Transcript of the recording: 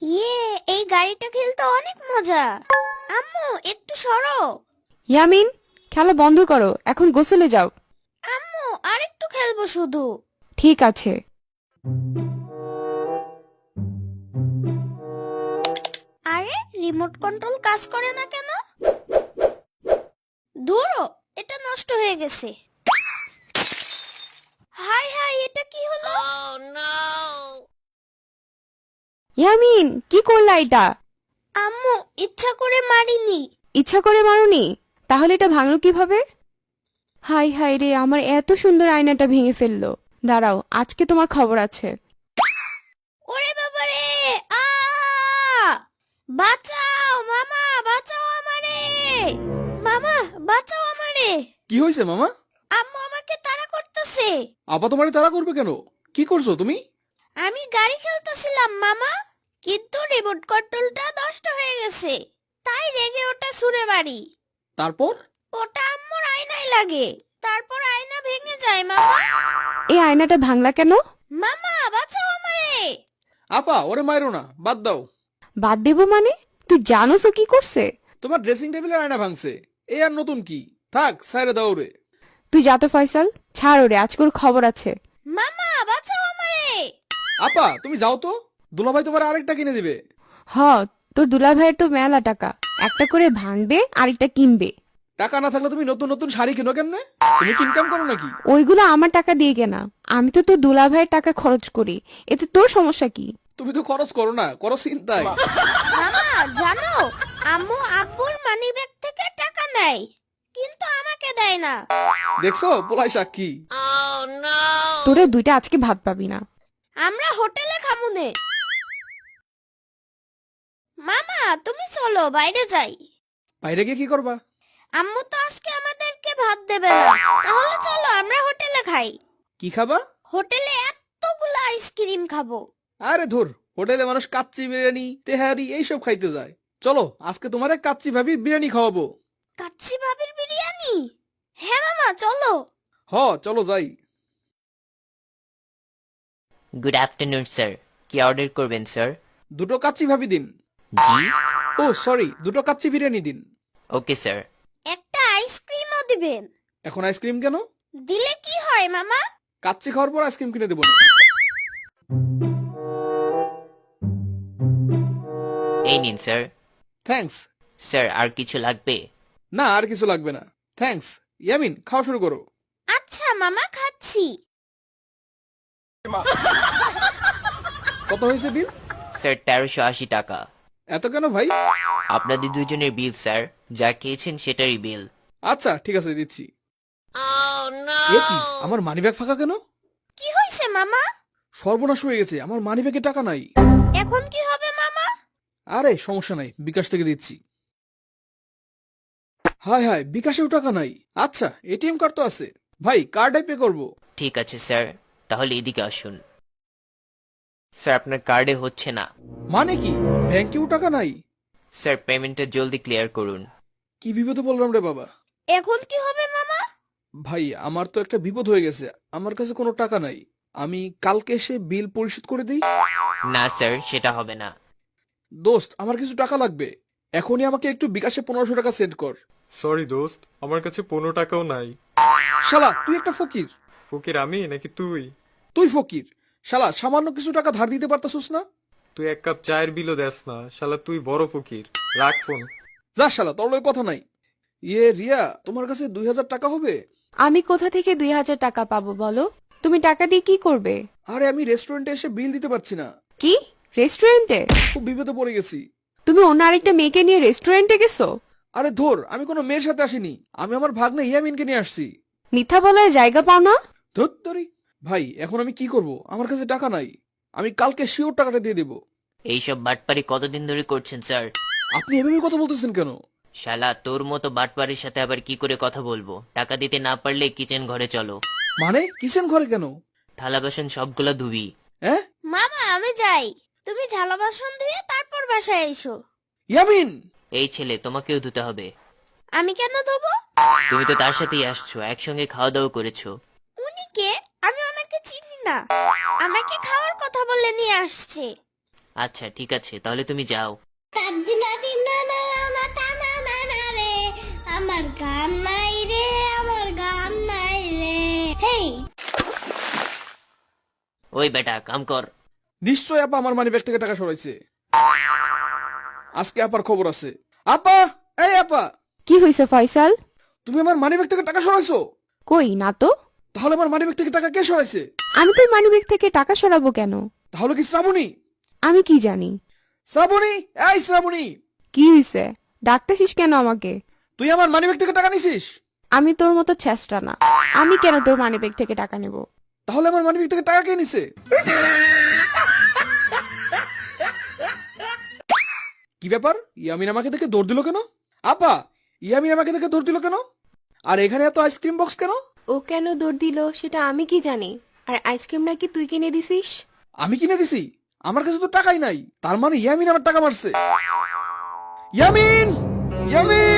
ইয়ে, এই গাড়িটা খেলতে অনেক মজা। আম্মু একটু সরো। ইয়ামিন, খেলা বন্ধ করো, এখন গোসলে যাও। আম্মু আরেকটু খেলবো শুধু। ঠিক আছে। আরে রিমোট কন্ট্রোল কাজ করে না কেন? ধুরো, এটা নষ্ট হয়ে গেছে। হাই হাই, এটা কি হলো? ইয়ামিন, কি করলা এটা? আম্মু ইচ্ছা করে মারিনি। ইচ্ছা করে মারোনি? তাহলে এটা ভাঙলো কিভাবে? হাই হাই রে, আমার এত সুন্দর আয়নাটা ভেঙে ফেললো। দাঁড়াও, আজকে তোমার খবর আছে। ওরে বাবা রে! আ! বাঁচাও মামা, বাঁচাও আমারে! মামা, বাঁচাও আমারে! কি হয়েছে মামা? আম্মু আমাকে তাড়া করতেছে। আপা তোমারে তাড়া করবে কেন? কি করছো তুমি? আমি গাড়ি খেলতেছিলাম মামা, কিন্তু রিমোট কন্ট্রোলটা নষ্ট হয়ে গেছে। তাই রেগে ওটা ছুঁড়ে মারি। তারপর? ওটা আম্মুর আয়নায় লাগে। তারপর আয়না ভেঙে যায় মামা। এই আয়নাটা ভাঙলা কেন? মামা, বাঁচাও আমারে! আপা ওরে মাইরো না, বাদ দাও। বাদ দেবো মানে? তুই জানোস ও কি করছে? তোমার ড্রেসিং টেবিলের আয়না ভাঙছে, এই আর নতুন কি? থাক, সাইরে দাও রে। তুই যা তো ফয়সাল, ছাড় ওরে, আজকে ওর খবর আছে। মামা, বাঁচাও আমারে! আপা তুমি যাও তো, দুলাভাই তোমার আরেকটা কিনে দিবে। হ, তোর দুলা ভাইয়ের তো মেলা টাকা, একটা করে ভাঙবে আরেকটা কিনবে। টাকা না থাকলে তুমি নতুন নতুন শাড়ি কিনো কেমনে? তুমি কি ইনকাম করো নাকি? ওইগুলো আমার টাকা দিয়ে কেনা। আমি তো তোর দুলা ভাইয়ের টাকা খরচ করি, এতে তোর সমস্যা কি? তুমি তো খরচ করো না, করো চিন্তায়। মামা জানো, আম্মু আব্বুর মানিব্যাগ থেকে টাকা নেয়, কিন্তু আমাকে দেয় না। দেখছো পোলাই সাক্ষী। তোরে দুইটা আজকে ভাত পাবি না। আমরা হোটেলে খামুনে। মামা তুমি চলো বাইরে যাই। বাইরে গিয়ে কি করবা? আম্মু তো আজকে আমাদেরকে ভাত দেবে না। তাহলে চলো আমরা হোটেলে খাই। কি খাবা? হোটেলে এতগুলো আইসক্রিম খাবো। আরে ধুর, হোটেলে মানুষ কাচ্চি বিরিয়ানি তেহারি এইসব খাইতে যায়। চলো আজকে তোমারে কাচ্চি ভাবি বিরিয়ানি খাওয়াবো। কাচ্চি ভাবির বিরিয়ানি? হ্যাঁ মামা চলো। হ চলো যাই। গুড আফটারনুন স্যার, কি অর্ডার করবেন স্যার? দুটো কাচ্চি ভাবি দিন। জি, ও সরি, দুটো কাচ্চি বিরিয়ানি দিন। Okay sir. একটা আইসক্রিমও দিবেন? এখন আইসক্রিম কেন? দিলে কি হয় মামা? কাচ্চি খাওয়ার পর আইসক্রিম কিনে দেবো না। এই নিন স্যার। থ্যাঙ্কস। স্যার আর কিছু লাগবে? না আর কিছু লাগবে না, থ্যাঙ্কস। ইয়ামিন খাওয়া শুরু করো। আচ্ছা মামা, খাচ্ছি। কত হয়েছে বিল? স্যার 1380 টাকা। এত কেন ভাই? আপনাদের দুজনের বিল স্যার, যা খেয়েছেন সেটারই বিল। আচ্ছা ঠিক আছে দিচ্ছি। এ কি, আমার মানিব্যাগ ফাঁকা কেন? কি হয়েছে মামা? সর্বনাশ হয়ে গেছে, আমার মানিব্যাগে টাকা নাই। এখন কি হবে মামা? আরে সমস্যা নাই, বিকাশ থেকে দিচ্ছি। হায় হায়, বিকাশেও টাকা নাই। আচ্ছা এটিএম কার্ড তো আছে, ভাই কার্ডে পে করবো। ঠিক আছে স্যার, তাহলে এদিকে আসুন। স্যার আপনার কার্ডে হচ্ছে না। মানে কি, ব্যাংকেও টাকা নাই? স্যার পেমেন্টটা জলদি ক্লিয়ার করুন। কি বিপদে বললাম রে বাবা। এখন কি হবে মামা? ভাই আমার তো একটা বিপদ হয়ে গেছে, আমার কাছে কোনো টাকা নাই। আমি কালকে এসে বিল পরিশোধ করে দিই। না স্যার, সেটা হবে না। দোস্ত আমার কিছু টাকা লাগবে, এখনই আমাকে একটু বিকাশে 1500 টাকা সেন্ড কর। সরি দোস্ত, আমার কাছে 15 টাকাও নাই। শালা তুই একটা ফকির। ফকির আমি নাকি তুই? তুই ফকির। শালা সামান্য কিছু টাকা ধার দিতে পারতাছিস না? তুই এক কাপ চায়ের বিলও দেস না, শালা তুই বড় ফকির। রাখ ফোন। যা শালা, তোর লগে কথা নাই। ইয়ে রিয়া, তোমার কাছে 2000 টাকা হবে? আমি কোথা থেকে 2000 টাকা পাবো বলো? তুমি টাকা দিয়ে কি করবে? আরে আমি রেস্টুরেন্টে এসে বিল দিতে পারছি না, কি? রেস্টুরেন্টে? খুব বিপদে পড়ে গেছি। তুমি অন্য আরেকটা মেয়েকে নিয়ে রেস্টুরেন্টে গেছো? আরে ধর, আমি কোনো মেয়ের সাথে আসিনি, আমি আমার ভাগ্নে ইয়ামিনকে নিয়ে আসছি। মিথ্যা বলার জায়গা পাও না? ধুত্তরি। ভাই এখন আমি কি করব, আমার কাছে টাকা নাই। আমি কালকে শিওর টাকাটা দিয়ে দেব। এইসব বাটপারি কতদিন ধরে করছেন স্যার? আপনি এভাবে কথা বলতেছেন কেন? শালা তোর মতো বাটপারির সাথে আবার কি করে কথা বলবো? টাকা দিতে না পারলে কিচেন ঘরে চলো। মানে কিচেন ঘরে কেন? থালা বাসন সবগুলা ধুবি। হ্যাঁ মামা আমি যাই, তুমি থালা বাসন ধুয়ে তারপর বাসায় এসো। ইয়ামিন। এই ছেলে, তোমাকেও ধুতে হবে। আমি কেন ধোবো? তুমি তো তার সাথেই আসছো, একসঙ্গে খাওয়া দাওয়া করেছো। উনি কে? আমি ওনাকে চিনি না। আমাকে খাওয়ার কথা বলে নিয়ে আসছে। আচ্ছা ঠিক আছে, তাহলে তুমি যাও। আমার গান নাই রে, আমার গান নাই রে। হেই, ওই বেটা কাম কর। নিশ্চয় আপা আমার মানিব্যাগ থেকে টাকা সরাইছে। আজকে আপার খবর আছে। আপা, এই আপা, কি হয়েছে ফয়সাল? তুমি আমার মানিব্যাগ থেকে টাকা সরাইছো? কই না তো। তাহলে আমার মানিব্যাগ থেকে টাকা কে সরাইছে? আমি তোর মানিব্যাগ থেকে টাকা সরাবো কেন? তাহলে কি শ্রাবণী? আমি কি জানি? শ্রাবণী, এই শ্রাবণী, কি হয়েছে? ডাকতেছিস কেন আমাকে? তুই আমার মানিব্যাগ থেকে টাকা নিছিস? আমি তোর মতো ছেঁচড়া না। আমি কেন তোর মানিব্যাগ থেকে টাকা নেব? তাহলে আমার মানিব্যাগ থেকে টাকা কে নিছে? কি ব্যাপার, ইয়ামিন আমাকে দেখে দৌড় দিল কেন? আপা, ইয়ামিন আমাকে দেখে দৌড় দিল কেন? আর এখানে এত আইসক্রিম বক্স কেন? ও কেন দৌড় দিল সেটা আমি কি জানি? আর আইসক্রিম নাকি তুই কিনে দিছিস? আমি কিনে দিছি? আমার কাছে তো টাকাই নাই। তার মানে ইয়ামিন আমার টাকা মারছে। ইয়ামিন, ইয়ামিন।